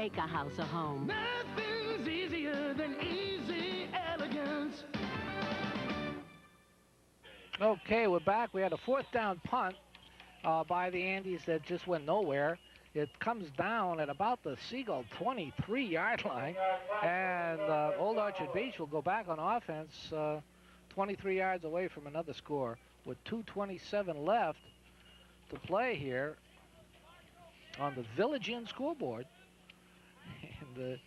Make a house a home. Nothing's easier than easy elegance. Okay, we're back. We had a 4th down punt by the Andes that just went nowhere. It comes down at about the Seagull 23-yard line, and Old Orchard Beach will go back on offense 23 yards away from another score with 2:27 left to play here on the Village Inn scoreboard. And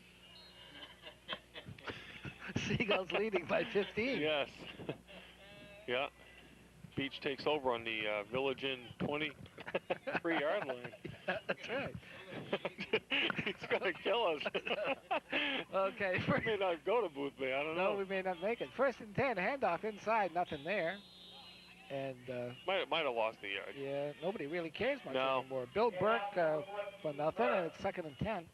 Seagulls leading by 15. Yes. Yeah. Beach takes over on the Village Inn 23-yard line. Yeah, that's right. He's going to kill us. Okay. We may not go to Booth Bay. I don't know. No, we may not make it. 1st and 10, handoff inside, nothing there. And might have lost the yard. yeah, nobody really cares much anymore. Bill Burke for nothing, and it's 2nd and 10.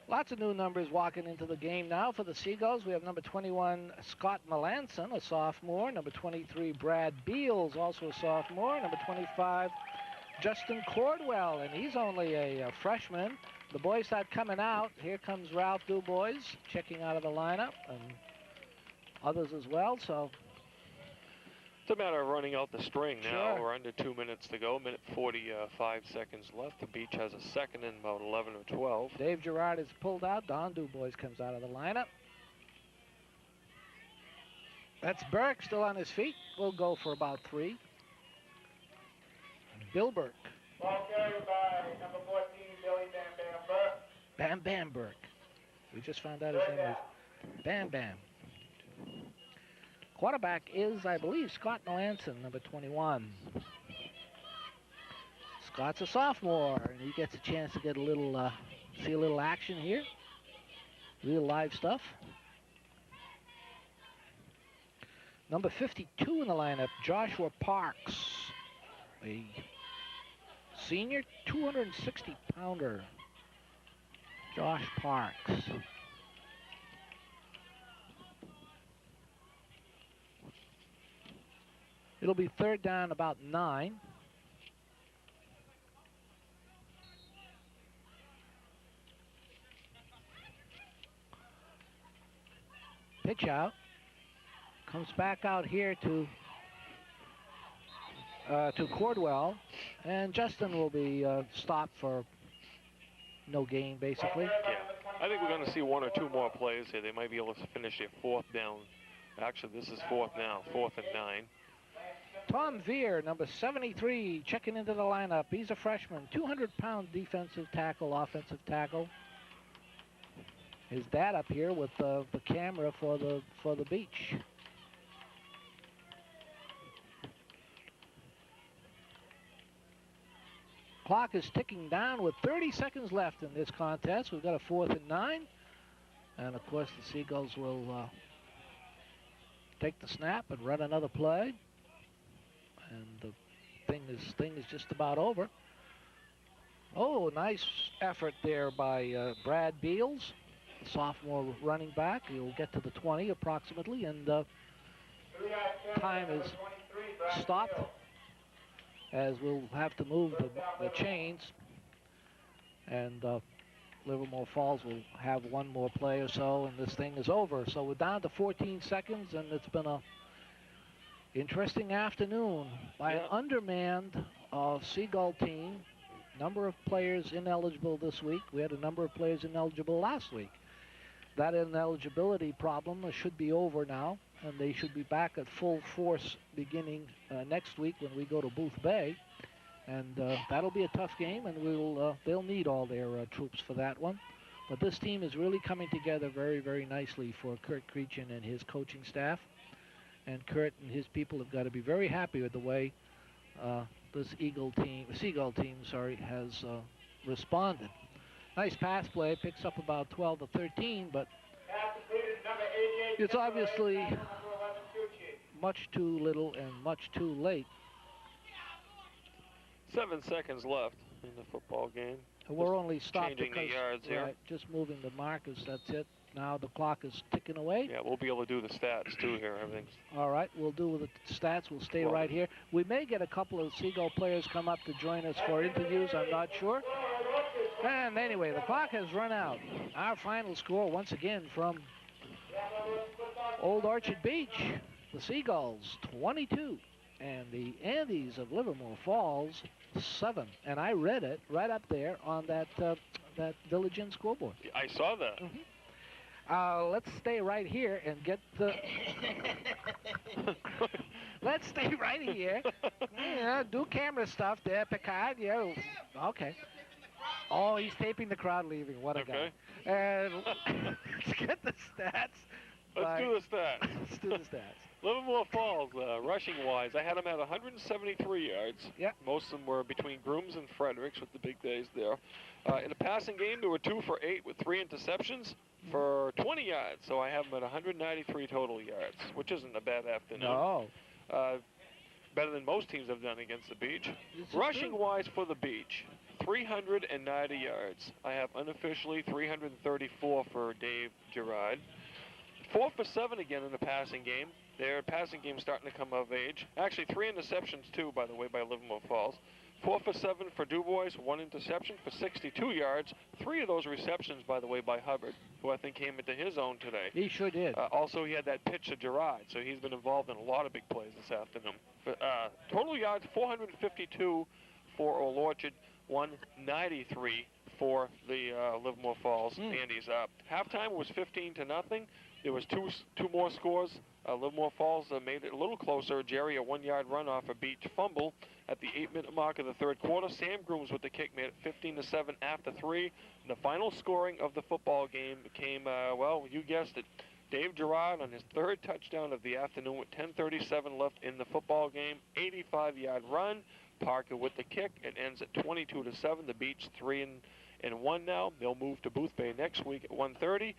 Lots of new numbers walking into the game now for the Seagulls. We have number 21, Scott Melanson, a sophomore. Number 23, Brad Beals, also a sophomore. Number 25, Justin Cordwell, and he's only a freshman. The boys start coming out. Here comes Ralph Dubois checking out of the lineup, and others as well. So it's a matter of running out the string now. Sure. We're under 2 minutes to go. 1:45 seconds left. The Beach has a second and about 11 or 12. Dave Gerard is pulled out. Don Dubois comes out of the lineup. That's Burke still on his feet. We'll go for about 3. Bill Burke. Ball carried by number 14, Billy Bam Bam Burke. Bam Bam Burke. We just found out his name is Bam Bam. Quarterback is, I believe, Scott Melanson, number 21. Scott's a sophomore, and he gets a chance to get a little, see a little action here. Real live stuff. Number 52 in the lineup, Joshua Parks, a senior 260-pounder. Josh Parks. It'll be 3rd down, about 9. Pitch out. Comes back out here to Cordwell, and Justin will be stopped for no gain, basically. Yeah, I think we're going to see 1 or 2 more plays here. They might be able to finish their 4th down. Actually, this is 4th now, 4th and 9. Tom Veer, number 73, checking into the lineup. He's a freshman, 200-pound defensive tackle, offensive tackle. His dad up here with the camera for the Beach. Clock is ticking down with 30 seconds left in this contest. We've got a 4th and 9. And, of course, the Seagulls will take the snap and run another play. And the thing is just about over. Oh, nice effort there by Brad Beals, the sophomore running back. He'll get to the 20 approximately, and time is stopped, as we'll have to move the chains, and Livermore Falls will have 1 more play or so, and this thing is over. So we're down to 14 seconds, and it's been a interesting afternoon by an undermanned Seagull team. Number of players ineligible this week. We had a number of players ineligible last week. That ineligibility problem should be over now, and they should be back at full force beginning next week when we go to Booth Bay. And that'll be a tough game, and they'll need all their troops for that one. But this team is really coming together very, very nicely for Kurt Creechin and his coaching staff. And Kurt and his people have got to be very happy with the way this Seagull team, has responded. Nice pass play, picks up about 12 to 13, but it's obviously much too little and much too late. 7 seconds left in the football game. We're only stopped changing because, the yards here. Right, just moving the markers, that's it. Now the clock is ticking away. Yeah, we'll be able to do the stats too here. Everything's all right. We'll do the stats. We'll stay right here. We may get a couple of Seagull players come up to join us for interviews. I'm not sure. And anyway, the clock has run out. Our final score, once again, from Old Orchard Beach, the Seagulls, 22, and the Andes of Livermore Falls, 7. And I read it right up there on that Village Inn scoreboard. I saw that. Let's stay right here and get the... Let's stay right here. Yeah, do camera stuff there, Picard. Yeah, okay. Oh, he's taping the crowd leaving. What a guy. And let's get the stats. Let's do the stats. Let's do the stats. Livermore Falls, rushing-wise, I had them at 173 yards. Yeah. Most of them were between Grooms and Fredericks with the big days there. In a passing game, they were 2 for 8 with 3 interceptions for 20 yards. So I have them at 193 total yards, which isn't a bad afternoon. No. Better than most teams have done against the Beach. This is Rushing-wise for the Beach, 390 yards. I have unofficially 334 for Dave Gerard. 4 for 7 again in the passing game. Their passing game starting to come of age. Actually, 3 interceptions too, by the way, by Livermore Falls. 4 for 7 for Dubois, 1 interception for 62 yards. 3 of those receptions, by the way, by Hubbard, who I think came into his own today. He sure did. Also, he had that pitch to Gerard, so he's been involved in a lot of big plays this afternoon. Total yards, 452 for Old Orchard, 193 for the Livermore Falls Andes. Halftime was 15-0. There was two more scores. Livermore Falls made it a little closer. Jerry, a 1-yard run off a Beach fumble at the 8-minute mark of the third quarter. Sam Grooms with the kick made it 15-7 after 3. And the final scoring of the football game came, well, you guessed it, Dave Gerard on his 3rd touchdown of the afternoon with 10:37 left in the football game. 85-yard run. Parker with the kick. It ends at 22-7. The Beach 3-1 now. They'll move to Booth Bay next week at 1:30.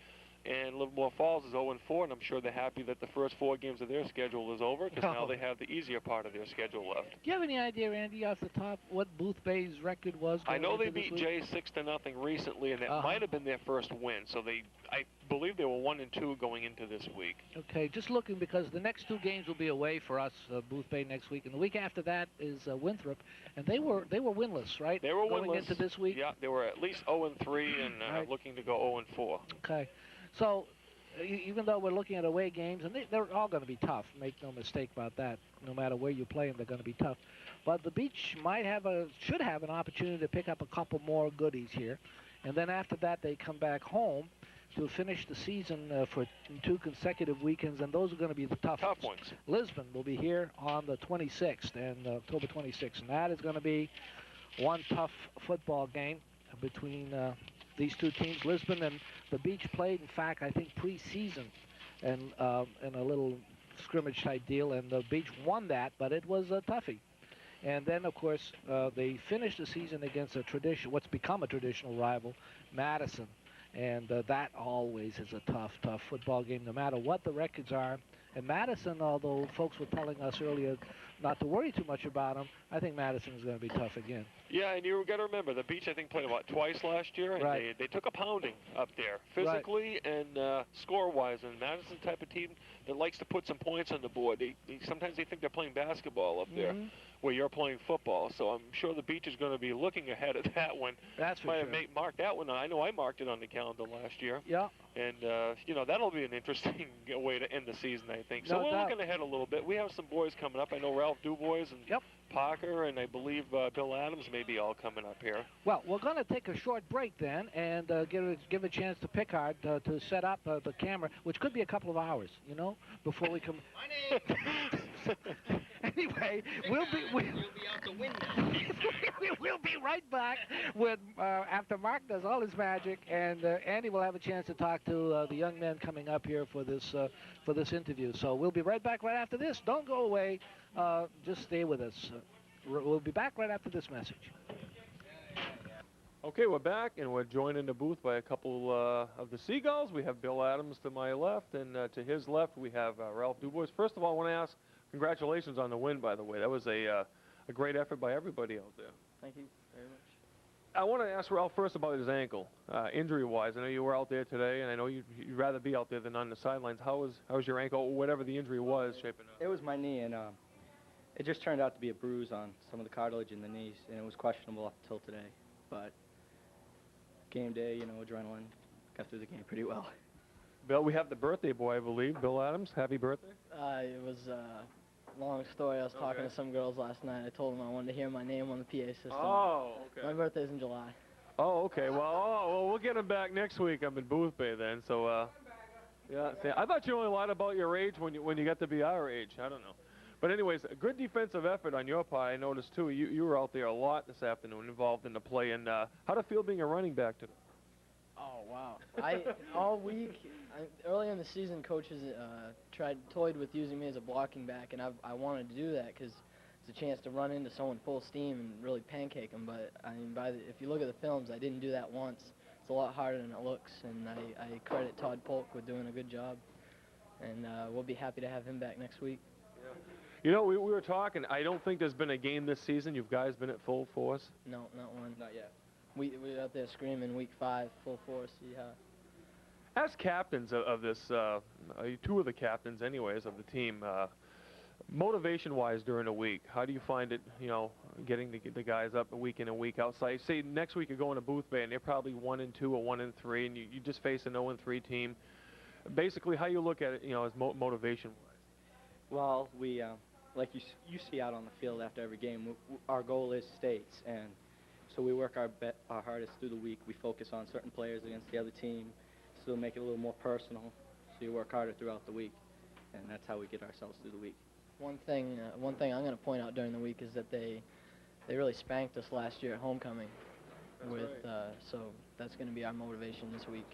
And Livermore Falls is 0-4, and I'm sure they're happy that the first 4 games of their schedule is over, because now they have the easier part of their schedule left. Do you have any idea, Andy, off the top, what Booth Bay's record was? I know they into beat this Jay 6-0 recently, and that might have been their first win. So I believe they were 1-2 going into this week. Okay, just looking because the next 2 games will be away for us, Booth Bay next week, and the week after that is Winthrop, and they were winless, right? They were going winless into this week. Yeah, they were at least 0-3 and Right. looking to go 0-4. Okay, so even though we're looking at away games, and they're all going to be tough, make no mistake about that. No matter where you play them, they're going to be tough. But the Beach should have an opportunity to pick up a couple more goodies here, and then after that they come back home to finish the season for 2 consecutive weekends, and those are going to be the tough ones. Lisbon will be here on the 26th, and October 26th, and that is going to be one tough football game between these 2 teams. Lisbon and the Beach played, in fact, I think preseason, and in a little scrimmage type deal, and the Beach won that, but it was a toughie. And then, of course, they finished the season against what's become a traditional rival, Madison. And that always is a tough football game, no matter what the records are. And Madison, although folks were telling us earlier not to worry too much about them, I think Madison is going to be tough again. Yeah, and you've got to remember, the Beach, I think, played about twice last year, and Right. they took a pounding up there, physically and score-wise. And Madison's the type of team that likes to put some points on the board. Sometimes they think they're playing basketball up there, where you're playing football. So I'm sure the Beach is going to be looking ahead of that one. That's for Might sure. have marked that one. I know I marked it on the calendar last year. Yeah. And, that'll be an interesting way to end the season, I think. So No we're doubt. looking ahead a little bit. We have some boys coming up. I know Ralph Dubois and Parker, and I believe Bill Adams may be all coming up here. Well, we're going to take a short break then and give a chance to Pickard to set up the camera, which could be a couple of hours, before we come. Anyway, we'll be out the window. we'll be right back with after Mark does all his magic, and Andy will have a chance to talk to the young men coming up here for this interview. So we'll be right back right after this. Don't go away. Just stay with us. We'll be back right after this message. Okay, we're back, and we're joined in the booth by a couple of the Seagulls. We have Bill Adams to my left, and to his left we have Ralph Dubois. First of all, I want to ask, congratulations on the win, by the way. That was a great effort by everybody out there. Thank you very much. I want to ask Ralph first about his ankle, injury-wise. I know you were out there today, and I know you'd rather be out there than on the sidelines. How was your ankle, or whatever the injury was, shaping up? It was my knee, and it just turned out to be a bruise on some of the cartilage in the knees, and it was questionable up until today. But game day, adrenaline. Got through the game pretty well. Bill, we have the birthday boy, I believe. Bill Adams, happy birthday. It was a long story. I was talking to some girls last night. I told them I wanted to hear my name on the PA system. Oh, okay. My birthday's in July. Oh, okay. Well, we'll get him back next week. I'm in Booth Bay then, so yeah. See, I thought you only lied about your age when you got to be our age. I don't know. But anyways, a good defensive effort on your part. I noticed too. You were out there a lot this afternoon, involved in the play. And how'd it feel being a running back today? Oh wow! All week, early in the season, coaches toyed with using me as a blocking back, and I wanted to do that because it's a chance to run into someone full steam and really pancake them. But I mean, if you look at the films, I didn't do that once. It's a lot harder than it looks, and I credit Todd Polk with doing a good job. And we'll be happy to have him back next week. Yeah. We were talking. I don't think there's been a game this season. You guys been at full force? No, not one. Not yet. We were out there screaming week 5, full force. Yeah. As captains of this, two of the captains, anyways, of the team, motivation-wise during the week, how do you find it? Getting the guys up a week in and week out. So say next week you're going to Booth Bay and they're probably 1-2 or 1-3, and you just face an 0-3 team. Basically, how you look at it, as motivation-wise. Well, we like you see out on the field after every game. Our goal is states, and so we work our hardest through the week. We focus on certain players against the other team, so make it a little more personal. So you work harder throughout the week, and that's how we get ourselves through the week. One thing I'm going to point out during the week is that they really spanked us last year at homecoming. So that's going to be our motivation this week.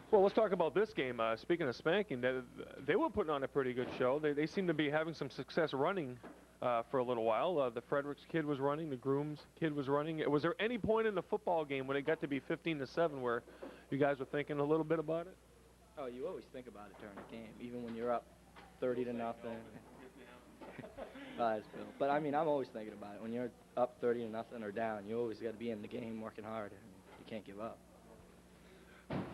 Well, let's talk about this game. Speaking of spanking, they were putting on a pretty good show. They seem to be having some success running for a little while. The Fredericks kid was running. The Grooms kid was running. Was there any point in the football game when it got to be 15-7 where you guys were thinking a little bit about it? Oh, you always think about it during the game, even when you're up 30-0. That's Bill. But I mean, I'm always thinking about it. When you're up 30-0 or down, you always got to be in the game, working hard. You can't give up.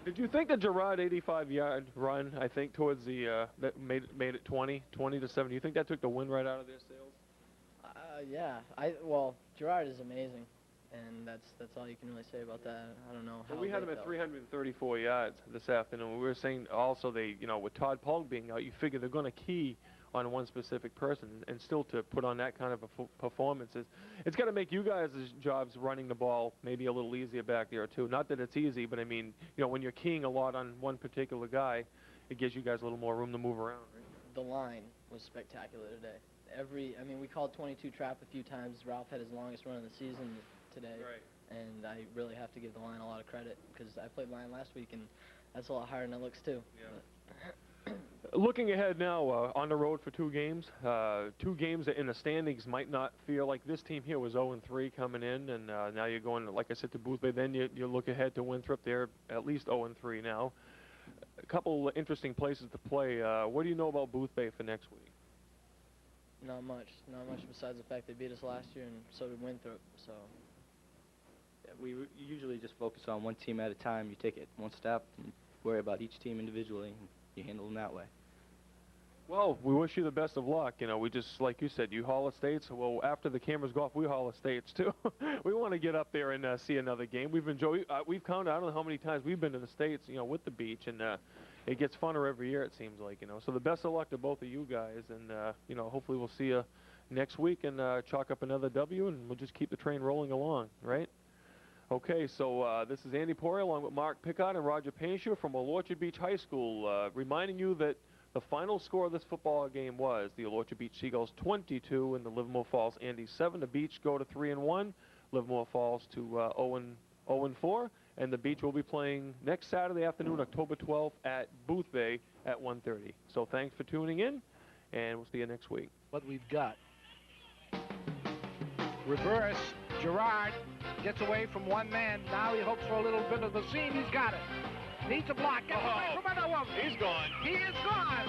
Did you think the Gerard 85-yard run, I think, towards the that made it 20-7? Do you think that took the wind right out of their sails? Yeah. Gerard is amazing, and that's all you can really say about that. I don't know how. Well, we had him at 334 yards this afternoon. We were saying also with Todd Polk being out, you figure they're going to key on one specific person, and still to put on that kind of a performance, it's got to make you guys' jobs running the ball maybe a little easier back there too. Not that it's easy, but I mean, when you're keying a lot on one particular guy, it gives you guys a little more room to move around. Right? The line was spectacular today. We called 22 trap a few times. Ralph had his longest run of the season today, right. And I really have to give the line a lot of credit because I played line last week, and that's a lot harder than it looks too. Yeah. Looking ahead now, on the road for 2 games. 2 games that in the standings might not feel like this team here was 0-3 coming in, and now you're going, like I said, to Booth Bay. Then you look ahead to Winthrop. They're at least 0-3 now. A couple interesting places to play. What do you know about Booth Bay for next week? Not much besides the fact they beat us last year, and so did Winthrop. So Yeah, we usually just focus on one team at a time. You take it one step and worry about each team individually, and you handle them that way. Well, we wish you the best of luck. We just, like you said, you haul estates. Well, after the cameras go off, we haul estates too. We want to get up there and see another game. We've enjoyed. We've counted. I don't know how many times we've been to the States, with the beach, and it gets funner every year. It seems like, So the best of luck to both of you guys, and hopefully we'll see you next week and chalk up another W, and we'll just keep the train rolling along, right? Okay, so this is Andy Poirier along with Mark Pickard and Roger Painshire from Old Orchard Beach High School, reminding you that the final score of this football game was the Old Orchard Beach Seagulls 22 and the Livermore Falls Andes 7. The Beach go to 3-1. Livermore falls to 0-4, and the Beach will be playing next Saturday afternoon, October 12th at Booth Bay at 1:30. So thanks for tuning in, and we'll see you next week. What we've got. Reverse. Gerard gets away from one man. Now he hopes for a little bit of the seam. He's got it. Needs a block. Gets away from another one. He's gone. He is gone.